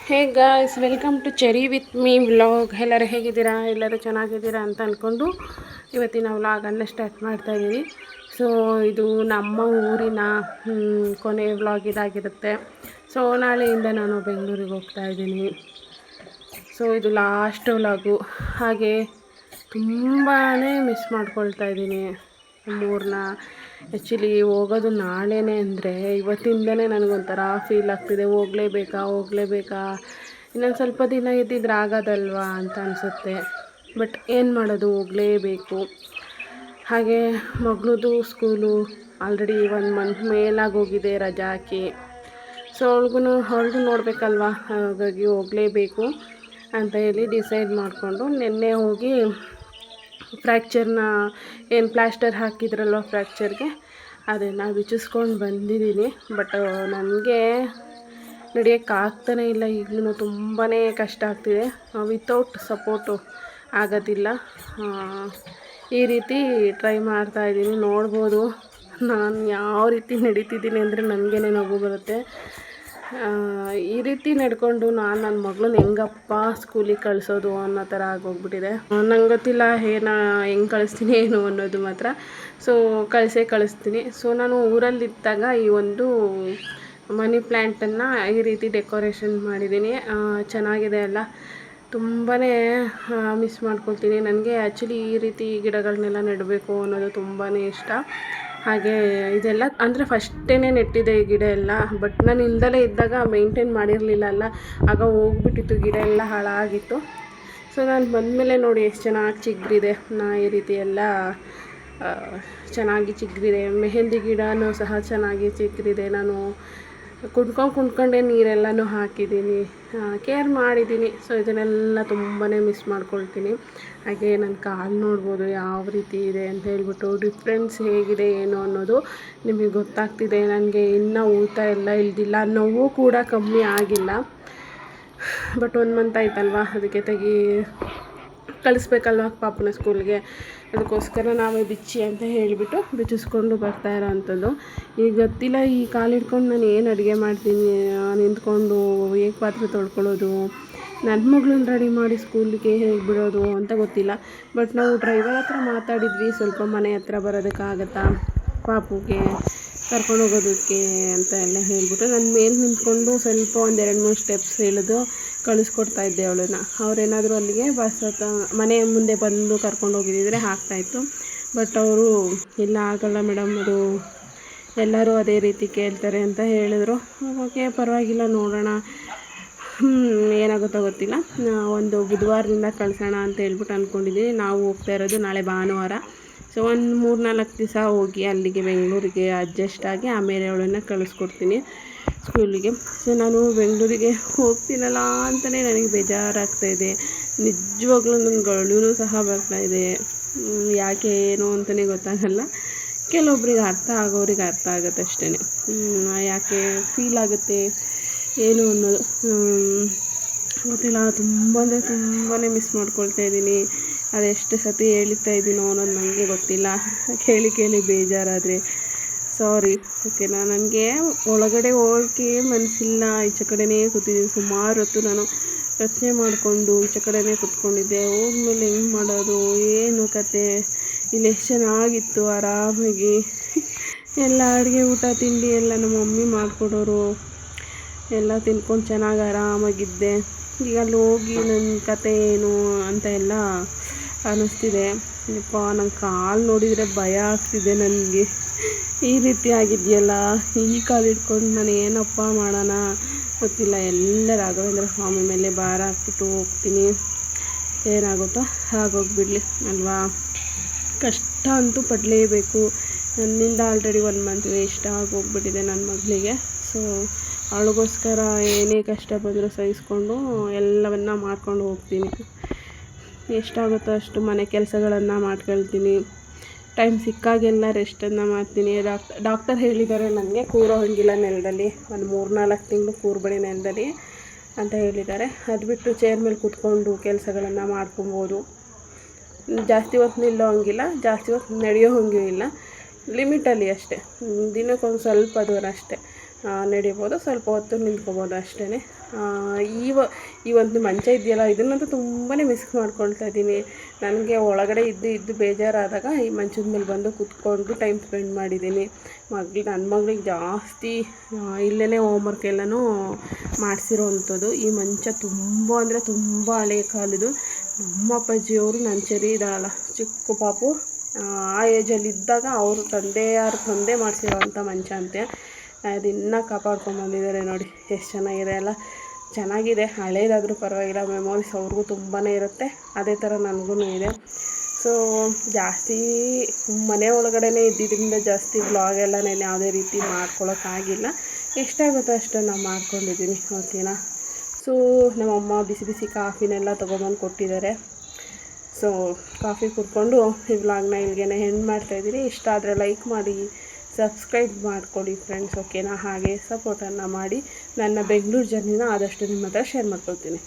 Hey guys, welcome to Cherry with me vlog. ಎಲ್ಲರೂ ಹೇಗಿದ್ದೀರಾ? ಎಲ್ಲರೂ ಚೆನ್ನಾಗಿದ್ದೀರಾ ಅಂತ ಅಂದ್ಕೊಂಡು ಇವತ್ತಿನ ವ್ಲಾಗನ್ನು ಸ್ಟಾರ್ಟ್ ಮಾಡ್ತಾಯಿದ್ದೀನಿ. ಸೊ ಇದು ನಮ್ಮ ಊರಿನ ಕೊನೆಯ ವ್ಲಾಗ್ ಇದಾಗಿರುತ್ತೆ. ಸೊ ನಾಳೆಯಿಂದ ನಾನು ಬೆಂಗಳೂರಿಗೆ ಹೋಗ್ತಾಯಿದ್ದೀನಿ. ಸೊ ಇದು ಲಾಸ್ಟ್ ವ್ಲಾಗು. ಹಾಗೆ ತುಂಬಾ ಮಿಸ್ ಮಾಡ್ಕೊಳ್ತಾ ಇದ್ದೀನಿ ನಮ್ಮೂರನ್ನ. ಆ್ಯಕ್ಚುಲಿ ಹೋಗೋದು ನಾಳೆನೇ ಅಂದರೆ ಇವತ್ತಿಂದನೇ ನನಗೊಂಥರ ಫೀಲ್ ಆಗ್ತಿದೆ. ಹೋಗಲೇಬೇಕಾ, ಇನ್ನೊಂದು ಸ್ವಲ್ಪ ದಿನ ಇದ್ದಿದ್ರೆ ಆಗೋದಲ್ವಾ ಅಂತ ಅನಿಸುತ್ತೆ. ಬಟ್ ಏನು ಮಾಡೋದು, ಹೋಗಲೇಬೇಕು. ಹಾಗೆ ಮಗಳದು ಸ್ಕೂಲು ಆಲ್ರೆಡಿ 1 ಮಂತ್ ಮೇಲಾಗೋಗಿದೆ ರಜೆ ಹಾಕಿ. ಸೊ ಅವ್ರಿಗೂ ನೋಡಬೇಕಲ್ವ, ಹಾಗಾಗಿ ಹೋಗಲೇಬೇಕು ಅಂತ ಹೇಳಿ ಡಿಸೈಡ್ ಮಾಡಿಕೊಂಡು ನಿನ್ನೆ ಹೋಗಿ ಫ್ರ್ಯಾಕ್ಚರ್ನ ಏನು ಪ್ಲಾಸ್ಟರ್ ಹಾಕಿದ್ರಲ್ವ ಫ್ರ್ಯಾಕ್ಚರ್ಗೆ, ಅದನ್ನು ಬಿಚ್ಚಿಸ್ಕೊಂಡು ಬಂದಿದ್ದೀನಿ. ಬಟ್ ನನಗೆ ನಡೆಯೋಕ್ಕಾಗ್ತಾನೇ ಇಲ್ಲ. ಈಗಲೂ ತುಂಬಾ ಕಷ್ಟ ಆಗ್ತಿದೆ. ವಿತೌಟ್ ಸಪೋರ್ಟು ಆಗೋದಿಲ್ಲ. ಈ ರೀತಿ ಟ್ರೈ ಮಾಡ್ತಾಯಿದ್ದೀನಿ. ನೋಡ್ಬೋದು ನಾನು ಯಾವ ರೀತಿ ನಡೀತಿದ್ದೀನಿ ಅಂದರೆ ನನಗೇ ನಗು ಬರುತ್ತೆ. ಈ ರೀತಿ ನಡ್ಕೊಂಡು ನಾನು ನನ್ನ ಮಗಳನ್ನ ಹೆಂಗಪ್ಪ ಸ್ಕೂಲಿಗೆ ಕಳಿಸೋದು ಅನ್ನೋ ಥರ ಆಗೋಗ್ಬಿಟ್ಟಿದೆ. ನಂಗೆ ಗೊತ್ತಿಲ್ಲ ಹೆಂಗೆ ಕಳಿಸ್ತೀನಿ ಏನು ಅನ್ನೋದು ಮಾತ್ರ. ಸೊ ಕಳಿಸ್ತೀನಿ. ಸೊ ನಾನು ಊರಲ್ಲಿದ್ದಾಗ ಈ ಒಂದು ಮನಿ ಪ್ಲ್ಯಾಂಟನ್ನು ಈ ರೀತಿ ಡೆಕೋರೇಷನ್ ಮಾಡಿದ್ದೀನಿ. ಚೆನ್ನಾಗಿದೆ ಅಲ್ಲ. ತುಂಬಾ ಮಿಸ್ ಮಾಡ್ಕೊಳ್ತೀನಿ. ನನಗೆ ಆ್ಯಕ್ಚುಲಿ ಈ ರೀತಿ ಗಿಡಗಳನ್ನೆಲ್ಲ ನೆಡಬೇಕು ಅನ್ನೋದು ತುಂಬಾ ಇಷ್ಟ. ಹಾಗೆ ಇದೆಲ್ಲ ಅಂದರೆ ಫಸ್ಟೇ ನೆಟ್ಟಿದೆ ಈ ಗಿಡ ಎಲ್ಲ. ಬಟ್ ನಾನು ಇಲ್ದಲೇ ಇದ್ದಾಗ ಮೇಂಟೈನ್ ಮಾಡಿರಲಿಲ್ಲ ಅಲ್ಲ, ಆಗ ಹೋಗ್ಬಿಟ್ಟಿತ್ತು, ಗಿಡ ಎಲ್ಲ ಹಾಳಾಗಿತ್ತು. ಸೊ ನಾನು ಬಂದಮೇಲೆ ನೋಡಿ ಎಷ್ಟು ಚೆನ್ನಾಗಿ ಚಿಗುರಿದೆ. ಈ ರೀತಿ ಎಲ್ಲ ಚೆನ್ನಾಗಿ ಚಿಗುರಿದೆ. ಮೆಹಂದಿ ಗಿಡನೂ ಸಹ ಚೆನ್ನಾಗಿ ಚಿಗುರಿದೆ. ನಾನು ಕುಂಡ್ಕೊಂಡೇ ನೀರೆಲ್ಲನೂ ಹಾಕಿದ್ದೀನಿ, ಕೇರ್ ಮಾಡಿದ್ದೀನಿ. ಸೊ ಇದನ್ನೆಲ್ಲ ತುಂಬಾ ಮಿಸ್ ಮಾಡ್ಕೊಳ್ತೀನಿ. ಹಾಗೆ ನನ್ನ ಕಾಲು ನೋಡ್ಬೋದು ಯಾವ ರೀತಿ ಇದೆ ಅಂತ ಹೇಳ್ಬಿಟ್ಟು. ಡಿಫ್ರೆನ್ಸ್ ಹೇಗಿದೆ ಏನು ಅನ್ನೋದು ನಿಮಗೆ ಗೊತ್ತಾಗ್ತಿದೆ. ನನಗೆ ಇನ್ನೂ ಊತ ಎಲ್ಲ ಇಳ್ದಿಲ್ಲ, ನೋವು ಕೂಡ ಕಮ್ಮಿ ಆಗಿಲ್ಲ. ಬಟ್ 1 ಮಂತ್ ಆಯ್ತಲ್ವ, ಅದಕ್ಕೆ ಕಳಿಸ್ಬೇಕಲ್ವ ಪಾಪನ ಸ್ಕೂಲ್ಗೆ. ಅದಕ್ಕೋಸ್ಕರ ನಾವೇ ಬಿಚ್ಚಿ ಅಂತ ಹೇಳಿಬಿಟ್ಟು ಬಿಚ್ಚಿಸ್ಕೊಂಡು ಬರ್ತಾ ಇರೋ ಅಂಥದ್ದು. ಈಗ ಗೊತ್ತಿಲ್ಲ, ಈ ಕಾಲು ಹಿಡ್ಕೊಂಡು ನಾನು ಏನು ಅಡುಗೆ ಮಾಡ್ತೀನಿ, ನಿಂತ್ಕೊಂಡು ಹೇಗೆ ಪಾತ್ರೆ ತೊಳ್ಕೊಳ್ಳೋದು, ನನ್ನ ಮಗಳನ್ನ ರೆಡಿ ಮಾಡಿ ಸ್ಕೂಲಿಗೆ ಹೇಗೆ ಬಿಡೋದು ಅಂತ ಗೊತ್ತಿಲ್ಲ. ಬಟ್ ನಾವು ಡ್ರೈವರ್ ಹತ್ರ ಮಾತಾಡಿದ್ವಿ, ಸ್ವಲ್ಪ ಮನೆ ಹತ್ರ ಬರೋದಕ್ಕಾಗತ್ತಾ ಪಾಪುಗೆ ಕರ್ಕೊಂಡು ಹೋಗೋದಕ್ಕೆ ಅಂತ ಎಲ್ಲ ಹೇಳಿಬಿಟ್ಟು ನನ್ನ ಮೇಲೆ ನಿಂತ್ಕೊಂಡು ಸ್ವಲ್ಪ 1-2-3 ಸ್ಟೆಪ್ಸ್ ಹೇಳಿದು ಕಳಿಸ್ಕೊಡ್ತಾಯಿದ್ದೆ ಅವಳನ್ನ. ಅವರೇನಾದರೂ ಅಲ್ಲಿಗೆ ಬಸ್ ಮನೆ ಮುಂದೆ ಬಂದು ಕರ್ಕೊಂಡು ಹೋಗಿದ್ದಿದ್ರೆ ಆಗ್ತಾಯಿತ್ತು. ಬಟ್ ಅವರು ಇಲ್ಲ, ಆಗಲ್ಲ ಮೇಡಮ್, ಅದು ಎಲ್ಲರೂ ಅದೇ ರೀತಿ ಕೇಳ್ತಾರೆ ಅಂತ ಹೇಳಿದ್ರು. ಓಕೆ, ಪರವಾಗಿಲ್ಲ, ನೋಡೋಣ, ಏನಾಗುತ್ತೋ ಗೊತ್ತಿಲ್ಲ. ಒಂದು ಬುಧವಾರದಿಂದ ಕಳಿಸೋಣ ಅಂತ ಹೇಳ್ಬಿಟ್ಟು ಅಂದ್ಕೊಂಡಿದ್ದೀನಿ. ನಾವು ಹೋಗ್ತಾ ಇರೋದು ನಾಳೆ ಭಾನುವಾರ. ಸೊ ಒಂದು 3-4 ದಿವಸ ಹೋಗಿ ಅಲ್ಲಿಗೆ ಬೆಂಗಳೂರಿಗೆ ಅಡ್ಜಸ್ಟ್ ಆಗಿ ಆಮೇಲೆ ಅವಳನ್ನು ಕಳಿಸ್ಕೊಡ್ತೀನಿ ಸ್ಕೂಲಿಗೆ. ಸೊ ನಾನು ಬೆಂಗಳೂರಿಗೆ ಹೋಗ್ತೀನಲ್ಲ ಅಂತಲೇ ನನಗೆ ಬೇಜಾರಾಗ್ತಾಯಿದೆ. ನಿಜವಾಗ್ಲೂ ನನಗೆ ಅಳುನೂ ಸಹ ಬರ್ತಾಯಿದೆ. ಯಾಕೆ ಏನು ಅಂತಲೇ ಗೊತ್ತಾಗಲ್ಲ. ಕೆಲವೊಬ್ರಿಗೆ ಅರ್ಥ ಆಗೋರಿಗೆ ಅರ್ಥ ಆಗುತ್ತೆ ಅಷ್ಟೇ. ಯಾಕೆ ಫೀಲ್ ಆಗುತ್ತೆ ಏನು ಅನ್ನೋದು ಗೊತ್ತಿಲ್ಲ. ತುಂಬಾ ಮಿಸ್ ಮಾಡ್ಕೊಳ್ತಾ ಇದ್ದೀನಿ. ಅದೆಷ್ಟು ಸತಿ ಹೇಳ್ತಾ ಇದ್ದೀನೋ ಅನ್ನೋದು ನನಗೆ ಗೊತ್ತಿಲ್ಲ. ಕೇಳಿ ಬೇಜಾರಾದರೆ ಸಾರಿ, ಓಕೆನಾ. ನನಗೆ ಒಳಗಡೆ ಹೋಗೋಕ್ಕೆ ಮನಸ್ಸಿಲ್ಲ. ಈಚೆ ಕಡೆನೇ ಕೂತಿದ್ದೀನಿ. ಸುಮಾರು ಹೊತ್ತು ನಾನು ಯೋಚನೆ ಮಾಡಿಕೊಂಡು ಈಚೆ ಕಡೆನೇ ಕೂತ್ಕೊಂಡಿದ್ದೆ. ಹೋದ್ಮೇಲೆ ಹೆಂಗೆ ಮಾಡೋದು, ಏನು ಕತೆ, ಇಲ್ಲಿ ಎಷ್ಟು ಚೆನ್ನಾಗಿತ್ತು, ಆರಾಮಾಗಿ ಎಲ್ಲ ಅಡುಗೆ ಊಟ ತಿಂಡಿ ಎಲ್ಲ ನಮ್ಮ ಮಮ್ಮಿ ಮಾಡಿಕೊಡೋರು, ಎಲ್ಲ ತಿನ್ಕೊಂಡು ಚೆನ್ನಾಗಿ ಆರಾಮಾಗಿದ್ದೆ. ಈಗ ಅಲ್ಲಿ ಹೋಗಿ ನನ್ನ ಕತೆ ಏನು ಅಂತ ಎಲ್ಲ ಅನ್ನಿಸ್ತಿದೆ. ಯಪ್ಪ, ನನ್ನ ಕಾಲು ನೋಡಿದರೆ ಭಯ ಆಗ್ತಿದೆ ನನಗೆ. ಈ ರೀತಿ ಆಗಿದೆಯಲ್ಲ, ಈ ಕಾಲು ಹಿಡ್ಕೊಂಡು ನಾನು ಏನಪ್ಪ ಮಾಡೋಣ ಗೊತ್ತಿಲ್ಲ. ಎಲ್ಲ ರಾಘವೇಂದ್ರ ಸ್ವಾಮಿ ಮೇಲೆ ಭಾರ ಹಾಕ್ಬಿಟ್ಟು ಹೋಗ್ತೀನಿ. ಏನಾಗುತ್ತೋ ಆಗೋಗ್ಬಿಡಲಿ ಅಲ್ವಾ. ಕಷ್ಟ ಅಂತೂ ಪಡಲೇಬೇಕು. ನನ್ನಿಂದ ಆಲ್ರೆಡಿ 1 ಮಂತ್ ವೇಸ್ಟ್ ಆಗೋಗ್ಬಿಟ್ಟಿದೆ ನನ್ನ ಮಗಳಿಗೆ. ಸೊ ಅವಳಿಗೋಸ್ಕರ ಏನೇ ಕಷ್ಟ ಬಂದರೂ ಸಹಿಸ್ಕೊಂಡು ಎಲ್ಲವನ್ನು ಮಾಡ್ಕೊಂಡು ಹೋಗ್ತೀನಿ. ಎಷ್ಟಾಗುತ್ತೋ ಅಷ್ಟು ಮನೆ ಕೆಲಸಗಳನ್ನು ಮಾಡ್ಕೊಳ್ತೀನಿ. ಟೈಮ್ ಸಿಕ್ಕಾಗೆಲ್ಲ ರೆಸ್ಟನ್ನು ಮಾಡ್ತೀನಿ. ಡಾಕ್ಟರ್ ಹೇಳಿದ್ದಾರೆ ನನಗೆ ಕೂರೋ ಹಂಗಿಲ್ಲ ನೆಲದಲ್ಲಿ, ಒಂದು 3-4 ತಿಂಗಳು ಕೂರ್ಬೇಡಿ ನೆಲದಲ್ಲಿ ಅಂತ ಹೇಳಿದ್ದಾರೆ. ಅದು ಬಿಟ್ಟು ಚೇರ್ ಮೇಲೆ ಕೂತ್ಕೊಂಡು ಕೆಲಸಗಳನ್ನು ಮಾಡ್ಕೊಬೋದು. ಜಾಸ್ತಿ ಹೊತ್ತು ನಿಲ್ಲೋ ಹಂಗಿಲ್ಲ, ಜಾಸ್ತಿ ಹೊತ್ತು ನಡೆಯೋ ಹಂಗೂ ಇಲ್ಲ, ಲಿಮಿಟಲ್ಲಿ ಅಷ್ಟೇ. ದಿನಕ್ಕೊಂದು ಸ್ವಲ್ಪ ದೂರ ಅಷ್ಟೇ ನಡಿಬೋದು, ಸ್ವಲ್ಪ ಹೊತ್ತು ನಿಂತ್ಕೊಬೋದು ಅಷ್ಟೇ. ಈ ಒಂದು ಮಂಚ ಇದೆಯಲ್ಲ ಇದನ್ನಂತೂ ತುಂಬಾ ಮಿಸ್ ಮಾಡ್ಕೊಳ್ತಾ ಇದ್ದೀನಿ. ನನಗೆ ಒಳಗಡೆ ಇದ್ದು ಬೇಜಾರಾದಾಗ ಈ ಮಂಚದ ಮೇಲೆ ಬಂದು ಕೂತ್ಕೊಂಡು ಟೈಮ್ ಸ್ಪೆಂಡ್ ಮಾಡಿದ್ದೀನಿ. ನನ್ನ ಮಗಳಿಗೆ ಜಾಸ್ತಿ ಇಲ್ಲೇ ಹೋಮ್ವರ್ಕ್ ಎಲ್ಲನೂ ಮಾಡಿಸಿರೋವಂಥದ್ದು. ಈ ಮಂಚ ತುಂಬ ಅಂದರೆ ತುಂಬ ಹಳೆಯ ಕಾಲದ್ದು. ನಮ್ಮ ಅಪ್ಪಾಜಿಯವರು ನನ್ನ ಚರಿ ಇದ್ದಾಳಲ್ಲ ಚಿಕ್ಕ ಪಾಪು, ಆ ಏಜಲ್ಲಿ ಇದ್ದಾಗ ಅವರು ತಂದೆ ಮಾಡಿಸಿರೋವಂಥ ಮಂಚ ಅಂತೆ. ಅದನ್ನು ಕಾಪಾಡ್ಕೊಂಬಂದಿದ್ದಾರೆ ನೋಡಿ, ಎಷ್ಟು ಚೆನ್ನಾಗಿದೆ ಅಲ್ಲ. ಚೆನ್ನಾಗಿದೆ, ಹಳೇದಾದರೂ ಪರವಾಗಿಲ್ಲ, ಮೆಮೊರೀಸ್ ಅವ್ರಿಗೂ ತುಂಬಾ ಇರುತ್ತೆ. ಅದೇ ಥರ ನನಗೂ ಇದೆ. ಸೊ ಜಾಸ್ತಿ ಮನೆ ಒಳಗಡೆ ಇದ್ದಿದ್ದರಿಂದ ಜಾಸ್ತಿ ವ್ಲಾಗ್ ಎಲ್ಲ ನಾನು ಯಾವುದೇ ರೀತಿ ಮಾಡ್ಕೊಳೋಕ್ಕಾಗಿಲ್ಲ. ಎಷ್ಟಾಗುತ್ತೋ ಅಷ್ಟನ್ನು ಮಾಡ್ಕೊಂಡಿದ್ದೀನಿ, ಓಕೆನಾ. ಸೊ ನಮ್ಮಮ್ಮ ಬಿಸಿ ಬಿಸಿ ಕಾಫಿನೆಲ್ಲ ತೊಗೊಬಂದು ಕೊಟ್ಟಿದ್ದಾರೆ. ಸೊ ಕಾಫಿ ಕುಡ್ಕೊಂಡು ಈ ವ್ಲಾಗ್ನ ಇಲ್ಲಿಗೆ ಎಂಡ್ ಮಾಡ್ತಾಯಿದ್ದೀನಿ. ಇಷ್ಟ ಆದರೆ ಲೈಕ್ ಮಾಡಿ, ಸಬ್ಸ್ಕ್ರೈಬ್ ಮಾಡ್ಕೊಳ್ಳಿ ಫ್ರೆಂಡ್ಸ್, ಓಕೆನಾ. ಹಾಗೆ ಸಪೋರ್ಟನ್ನು ಮಾಡಿ. ನನ್ನ ಬೆಂಗಳೂರು ಜರ್ನಿನ ಆದಷ್ಟು ನಿಮ್ಮ ಹತ್ರ ಶೇರ್ ಮಾಡ್ಕೊಳ್ತೀನಿ.